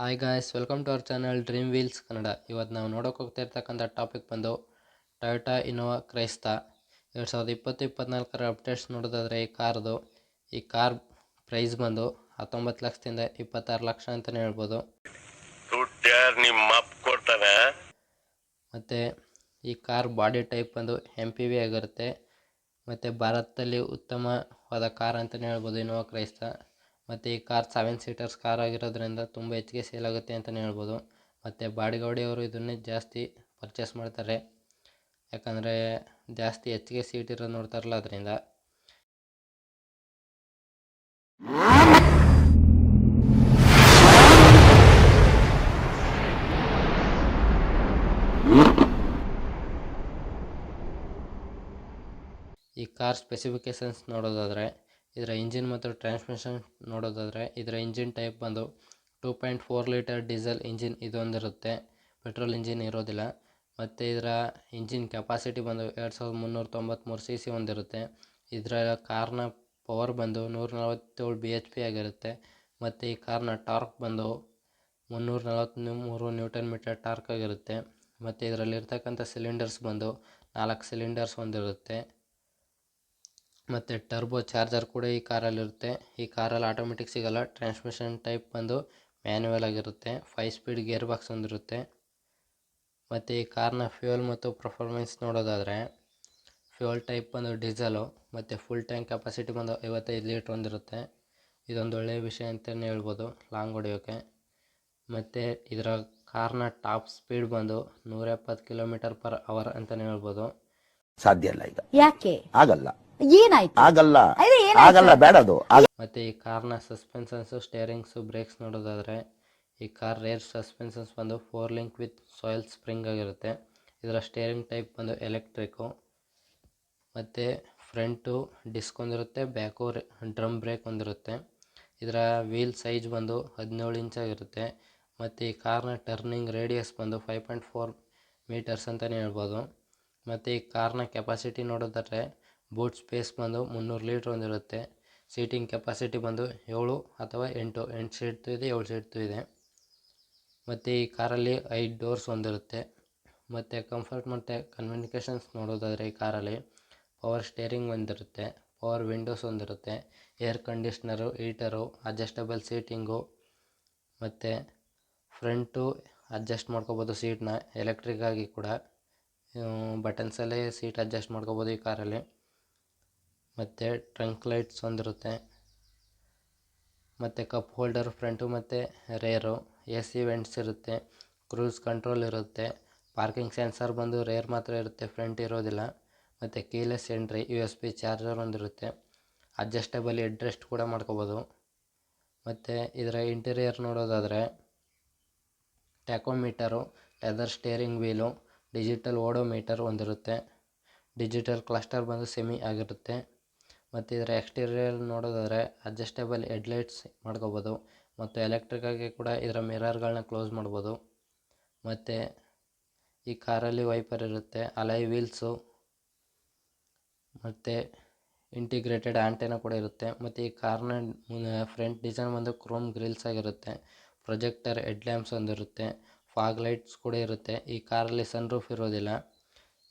Hi guys, welcome to our channel dream wheels Kannada. ಇವತ್ತು ನಾವು ನೋಡೋಕೆ ಹೋಗ್ತಾ ಇರ್ತಕ್ಕಂಥ ಟಾಪಿಕ್ ಬಂದು ಟೊಯೋಟಾ ಇನೋವಾ ಕ್ರೈಸ್ತಾ 2020-24 ಅಪ್ಡೇಟ್ಸ್ ನೋಡೋದಾದರೆ ಈ ಕಾರ್ ಪ್ರೈಸ್ ಬಂದು 19 ಲಕ್ಷದಿಂದ 26 ಲಕ್ಷ ಅಂತಲೇ ಹೇಳ್ಬೋದು. ಮತ್ತು ಈ ಕಾರ್ ಬಾಡಿ ಟೈಪ್ ಬಂದು MPV ಆಗಿರುತ್ತೆ. ಮತ್ತು ಭಾರತದಲ್ಲಿ ಉತ್ತಮವಾದ ಕಾರ್ ಅಂತಲೇ ಹೇಳ್ಬೋದು ಇನೋವಾ ಕ್ರೈಸ್ತಾ. ಮತ್ತು ಈ ಕಾರ್ 7 ಸೀಟರ್ಸ್ ಕಾರ್ ಆಗಿರೋದ್ರಿಂದ ತುಂಬ ಹೆಚ್ಚಿಗೆ ಸೇಲ್ ಆಗುತ್ತೆ ಅಂತಲೇ ಹೇಳ್ಬೋದು. ಮತ್ತು ಬಾಡಿಗೌಡಿಯವರು ಇದನ್ನೇ ಜಾಸ್ತಿ ಪರ್ಚೇಸ್ ಮಾಡ್ತಾರೆ, ಯಾಕಂದರೆ ಜಾಸ್ತಿ ಹೆಚ್ಚಿಗೆ ಸೀಟ್ ಇರೋದು ನೋಡ್ತಾರಲ್ಲ ಅದರಿಂದ. ಈ ಕಾರ್ ಸ್ಪೆಸಿಫಿಕೇಷನ್ಸ್ ನೋಡೋದಾದರೆ, ಇದರ ಇಂಜಿನ್ ಮತ್ತು ಟ್ರಾನ್ಸ್ಮಿಷನ್ ನೋಡೋದಾದರೆ, ಇದರ ಇಂಜಿನ್ ಟೈಪ್ ಬಂದು 2.4 ಲೀಟರ್ ಡೀಸೆಲ್ ಇಂಜಿನ್ ಇದೊಂದಿರುತ್ತೆ, ಪೆಟ್ರೋಲ್ ಇಂಜಿನ್ ಇರೋದಿಲ್ಲ. ಮತ್ತು ಇದರ ಇಂಜಿನ್ ಕೆಪಾಸಿಟಿ ಬಂದು 2393 cc ಹೊಂದಿರುತ್ತೆ. ಇದರ ಕಾರ್ನ ಪವರ್ ಬಂದು 147 bhp ಆಗಿರುತ್ತೆ. ಮತ್ತು ಈ ಕಾರ್ನ ಟಾರ್ಕ್ ಬಂದು 343 ನ್ಯೂಟನ್ ಮೀಟರ್ ಟಾರ್ಕ್ ಆಗಿರುತ್ತೆ. ಮತ್ತು ಇದರಲ್ಲಿರ್ತಕ್ಕಂಥ ಸಿಲಿಂಡರ್ಸ್ ಬಂದು 4 ಸಿಲಿಂಡರ್ಸ್ ಹೊಂದಿರುತ್ತೆ. ಮತ್ತು ಟರ್ಬೋ ಚಾರ್ಜರ್ ಕೂಡ ಈ ಕಾರಲ್ಲಿರುತ್ತೆ. ಈ ಕಾರಲ್ಲಿ ಆಟೋಮೆಟಿಕ್ ಸಿಗಲ್ಲ, ಟ್ರಾನ್ಸ್ಮಿಷನ್ ಟೈಪ್ ಬಂದು ಮ್ಯಾನ್ಯುವಲ್ ಆಗಿರುತ್ತೆ. 5 ಸ್ಪೀಡ್ ಗೇರ್ ಬಾಕ್ಸ್ ಹೊಂದಿರುತ್ತೆ. ಮತ್ತು ಈ ಕಾರ್ನ ಫ್ಯೂಯಲ್ ಮತ್ತು ಪರ್ಫಾರ್ಮೆನ್ಸ್ ನೋಡೋದಾದರೆ, ಫ್ಯೂಯಲ್ ಟೈಪ್ ಬಂದು ಡೀಸೆಲು. ಮತ್ತು ಫುಲ್ ಟ್ಯಾಂಕ್ ಕೆಪಾಸಿಟಿ ಬಂದು 55 ಲೀಟ್ರ್ ಹೊಂದಿರುತ್ತೆ. ಇದೊಂದು ಒಳ್ಳೆಯ ವಿಷಯ ಅಂತಲೇ ಹೇಳ್ಬೋದು ಲಾಂಗ್ ಹೊಡೆಯೋಕ್ಕೆ. ಮತ್ತು ಇದರ ಕಾರ್ನ ಟಾಪ್ ಸ್ಪೀಡ್ ಬಂದು 170 km/h ಅಂತಲೇ ಹೇಳ್ಬೋದು. ಸಾಧ್ಯ ಇಲ್ಲ ಈಗ, ಯಾಕೆ ಆಗಲ್ಲ, ಏನಾಯ್ತು ಆಗಲ್ಲ ಬೇಡದು. ಮತ್ತು ಈ ಕಾರ್ನ ಸಸ್ಪೆನ್ಷನ್ಸು, ಸ್ಟೇರಿಂಗ್ಸು, ಬ್ರೇಕ್ಸ್ ನೋಡೋದಾದರೆ, ಈ ಕಾರ್ ರೇರ್ ಸಸ್ಪೆನ್ಷನ್ಸ್ ಬಂದು 4 ಲಿಂಕ್ ವಿತ್ ಸಾಯಿಲ್ ಸ್ಪ್ರಿಂಗ್ ಆಗಿರುತ್ತೆ. ಇದರ ಸ್ಟೇರಿಂಗ್ ಟೈಪ್ ಬಂದು ಎಲೆಕ್ಟ್ರಿಕ್ಕು. ಮತ್ತು ಫ್ರಂಟು ಡಿಸ್ಕ್ ಹೊಂದಿರುತ್ತೆ, ಬ್ಯಾಕು ಡ್ರಮ್ ಬ್ರೇಕ್ ಹೊಂದಿರುತ್ತೆ. ಇದರ ವೀಲ್ ಸೈಜ್ ಬಂದು 17 ಇಂಚ್ ಆಗಿರುತ್ತೆ. ಮತ್ತು ಈ ಕಾರ್ನ ಟರ್ನಿಂಗ್ ರೇಡಿಯಸ್ ಬಂದು 5.4 ಮೀಟರ್ಸ್ ಅಂತಲೇ ಹೇಳ್ಬೋದು. ಮತ್ತು ಈ ಕಾರ್ನ ಕೆಪಾಸಿಟಿ ನೋಡೋದಾದರೆ, ಬೂಟ್ ಸ್ಪೇಸ್ ಬಂದು 300 ಲೀಟ್ರ್ ಹೊಂದಿರುತ್ತೆ. ಸೀಟಿಂಗ್ ಕೆಪಾಸಿಟಿ ಬಂದು 7 ಅಥವಾ 8 ಸೀಟ್ದು ಇದೆ, 7 ಸೀಟ್ದು ಇದೆ. ಮತ್ತು ಈ ಕಾರಲ್ಲಿ 5 ಡೋರ್ಸ್ ಹೊಂದಿರುತ್ತೆ. ಮತ್ತು ಕಂಫರ್ಟ್ ಮತ್ತು ಕಮ್ಯುನಿಕೇಷನ್ಸ್ ನೋಡೋದಾದರೆ, ಈ ಕಾರಲ್ಲಿ ಪವರ್ ಸ್ಟೇರಿಂಗ್ ಹೊಂದಿರುತ್ತೆ, ಪವರ್ ವಿಂಡೋಸ್ ಹೊಂದಿರುತ್ತೆ, air conditioner, heater, adjustable seating. ಮತ್ತು ಫ್ರಂಟು ಅಡ್ಜಸ್ಟ್ ಮಾಡ್ಕೋಬೋದು ಸೀಟ್ನ ಎಲೆಕ್ಟ್ರಿಕ್ ಆಗಿ ಕೂಡ, ಬಟನ್ಸಲ್ಲೇ ಸೀಟ್ ಅಡ್ಜಸ್ಟ್ ಮಾಡ್ಕೋಬೋದು ಈ ಕಾರಲ್ಲಿ. ಮತ್ತು ಟ್ರಂಕ್ ಲೈಟ್ಸ್ ಹೊಂದಿರುತ್ತೆ. ಮತ್ತು ಕಪ್ ಹೋಲ್ಡರ್ ಫ್ರಂಟು ಮತ್ತು ರೇರು, AC ವೆಂಟ್ಸ್ ಇರುತ್ತೆ, ಕ್ರೂಸ್ ಕಂಟ್ರೋಲ್ ಇರುತ್ತೆ, ಪಾರ್ಕಿಂಗ್ ಸೆನ್ಸರ್ ಬಂದು ರೇರ್ ಮಾತ್ರ ಇರುತ್ತೆ, ಫ್ರಂಟ್ ಇರೋದಿಲ್ಲ. ಮತ್ತು ಕೀಲೆಸ್ ಎಂಟ್ರಿ, USB ಚಾರ್ಜರ್ ಹೊಂದಿರುತ್ತೆ, ಅಡ್ಜಸ್ಟಬಲ್ ಹೆಡ್ ರೆಸ್ಟ್ ಕೂಡ ಮಾಡ್ಕೋಬೋದು. ಮತ್ತು ಇದರ ಇಂಟೀರಿಯರ್ ನೋಡೋದಾದರೆ, tachometer, leather steering wheel, digital odometer ಹೊಂದಿರುತ್ತೆ. ಡಿಜಿಟಲ್ ಕ್ಲಸ್ಟರ್ ಬಂದು ಸೆಮಿ ಆಗಿರುತ್ತೆ. ಮತ್ತು ಇದರ ಎಕ್ಸ್ಟೀರಿಯರ್ ನೋಡೋದಾದರೆ, ಅಡ್ಜಸ್ಟಬಲ್ ಹೆಡ್ಲೈಟ್ಸ್ ಮಾಡ್ಕೋಬೋದು. ಮತ್ತು ಎಲೆಕ್ಟ್ರಿಕ್ಕಾಗಿ ಕೂಡ ಇದರ ಮಿರರ್ಗಳನ್ನ ಕ್ಲೋಸ್ ಮಾಡ್ಬೋದು. ಮತ್ತು ಈ ಕಾರಲ್ಲಿ ವೈಪರ್ ಇರುತ್ತೆ, ಅಲಾಯ್ ವೀಲ್ಸು, ಮತ್ತು ಇಂಟಿಗ್ರೇಟೆಡ್ ಆಂಟೆನಾ ಕೂಡ ಇರುತ್ತೆ. ಮತ್ತು ಈ ಕಾರ್ನ ಫ್ರಂಟ್ ಡಿಸೈನ್ ಬಂದು ಕ್ರೋಮ್ ಗ್ರಿಲ್ಸ್ ಆಗಿರುತ್ತೆ. ಪ್ರೊಜೆಕ್ಟರ್ ಹೆಡ್ ಲ್ಯಾಂಪ್ಸ್ ಹೊಂದಿರುತ್ತೆ, ಫಾಗ್ ಲೈಟ್ಸ್ ಕೂಡ ಇರುತ್ತೆ. ಈ ಕಾರಲ್ಲಿ ಸನ್ ರೂಫ್ ಇರೋದಿಲ್ಲ.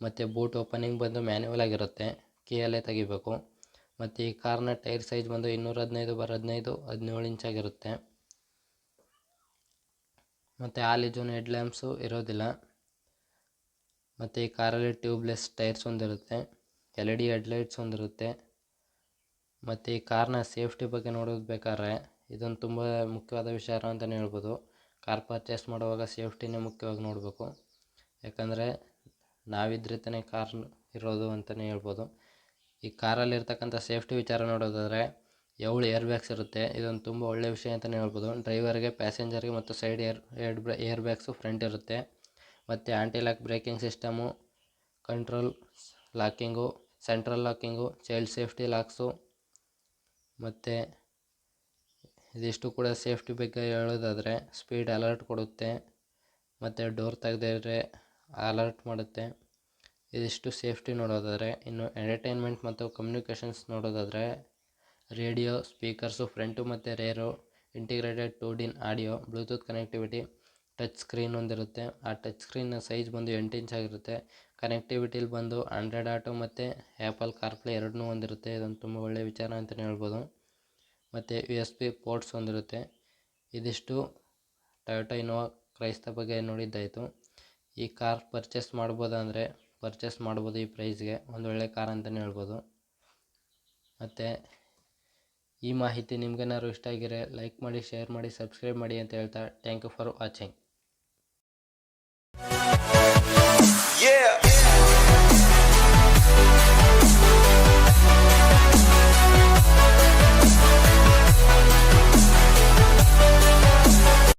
ಮತ್ತು ಬೂಟ್ ಓಪನಿಂಗ್ ಬಂದು ಮ್ಯಾನ್ಯುವಲ್ ಆಗಿರುತ್ತೆ, ಕೀಯಲ್ಲೇ ತೆಗಿಬೇಕು. ಮತ್ತು ಈ ಕಾರ್ನ ಟೈರ್ ಸೈಜ್ ಬಂದು 215/15 17 ಇಂಚ್ ಆಗಿರುತ್ತೆ. ಮತ್ತು ಆಲಿಜೋನ್ ಹೆಡ್ ಲ್ಯಾಂಪ್ಸು ಇರೋದಿಲ್ಲ. ಮತ್ತು ಈ ಕಾರಲ್ಲಿ ಟ್ಯೂಬ್ಲೆಸ್ ಟೈರ್ಸ್ ಹೊಂದಿರುತ್ತೆ, LED ಹೆಡ್ಲೈಟ್ಸ್ ಹೊಂದಿರುತ್ತೆ. ಮತ್ತು ಈ ಕಾರ್ನ ಸೇಫ್ಟಿ ಬಗ್ಗೆ ನೋಡೋದು ಬೇಕಾದ್ರೆ, ಇದೊಂದು ತುಂಬ ಮುಖ್ಯವಾದ ವಿಚಾರ ಅಂತಲೇ ಹೇಳ್ಬೋದು. ಕಾರ್ ಪರ್ಚೇಸ್ ಮಾಡುವಾಗ ಸೇಫ್ಟಿನೇ ಮುಖ್ಯವಾಗಿ ನೋಡಬೇಕು, ಯಾಕಂದರೆ ನಾವಿದ್ರೆ ತಾನೇ ಕಾರ್ ಇರೋದು ಅಂತಲೇ ಹೇಳ್ಬೋದು. ಈ ಕಾರಲ್ಲಿರ್ತಕ್ಕಂಥ ಸೇಫ್ಟಿ ವಿಚಾರ ನೋಡೋದಾದರೆ, 7 ಏರ್ ಬ್ಯಾಗ್ಸ್ ಇರುತ್ತೆ. ಇದೊಂದು ತುಂಬ ಒಳ್ಳೆಯ ವಿಷಯ ಅಂತಲೇ ಹೇಳ್ಬೋದು. ಡ್ರೈವರ್ಗೆ, ಪ್ಯಾಸೆಂಜರ್ಗೆ ಮತ್ತು ಸೈಡ್ ಏರ್ ಬ್ಯಾಗ್ಸು ಫ್ರಂಟ್ ಇರುತ್ತೆ. ಮತ್ತು anti lock braking system, control locking, central locking, child safety locks. ಮತ್ತು ಇದಿಷ್ಟು ಕೂಡ ಸೇಫ್ಟಿ ಬಗ್ಗೆ ಹೇಳೋದಾದರೆ, ಸ್ಪೀಡ್ ಅಲರ್ಟ್ ಕೊಡುತ್ತೆ, ಮತ್ತು ಡೋರ್ ತೆಗೆದಿದ್ರೆ ಅಲರ್ಟ್ ಮಾಡುತ್ತೆ. ಇದಿಷ್ಟು ಸೇಫ್ಟಿ ನೋಡೋದಾದರೆ. ಇನ್ನು ಎಂಟರ್ಟೈನ್ಮೆಂಟ್ ಮತ್ತು ಕಮ್ಯುನಿಕೇಷನ್ಸ್ ನೋಡೋದಾದರೆ, ರೇಡಿಯೋ, ಸ್ಪೀಕರ್ಸು ಫ್ರಂಟು ಮತ್ತು rare, integrated 2D audio, Bluetooth connectivity, touch screen ಹೊಂದಿರುತ್ತೆ. ಆ ಟಚ್ ಸ್ಕ್ರೀನ್ನ ಸೈಜ್ ಬಂದು 8 ಇಂಚ್ ಆಗಿರುತ್ತೆ. ಕನೆಕ್ಟಿವಿಟಿಲಿ ಬಂದು ಆಂಡ್ರಾಯ್ಡ್ ಆಟೋ ಮತ್ತು ಆ್ಯಪಲ್ ಕಾರ್ಪ್ಲೇ ಎರಡನ್ನೂ ಹೊಂದಿರುತ್ತೆ. ಇದೊಂದು ತುಂಬ ಒಳ್ಳೆಯ ವಿಚಾರ ಅಂತಲೇ ಹೇಳ್ಬೋದು. ಮತ್ತು USB ಪೋರ್ಟ್ಸ್ ಹೊಂದಿರುತ್ತೆ. ಇದಿಷ್ಟು ಟೊಯೋಟಾ ಇನೋವಾ ಕ್ರೈಸ್ತ ಬಗ್ಗೆ ನೋಡಿದ್ದಾಯಿತು. ಈ ಕಾರ್ ಪರ್ಚೇಸ್ ಮಾಡ್ಬೋದಂದರೆ ಪರ್ಚೇಸ್ ಮಾಡ್ಬೋದು. ಈ ಪ್ರೈಸ್ಗೆ ಒಂದೊಳ್ಳೆ ಕಾರ್ ಅಂತಲೇ ಹೇಳ್ಬೋದು. ಮತ್ತು ಈ ಮಾಹಿತಿ ನಿಮ್ಗೇನಾದ್ರು ಇಷ್ಟ ಆಗಿದ್ರೆ ಲೈಕ್ ಮಾಡಿ, ಶೇರ್ ಮಾಡಿ, ಸಬ್ಸ್ಕ್ರೈಬ್ ಮಾಡಿ ಅಂತ ಹೇಳ್ತಾ ಥ್ಯಾಂಕ್ ಯು ಫಾರ್ ವಾಚಿಂಗ್.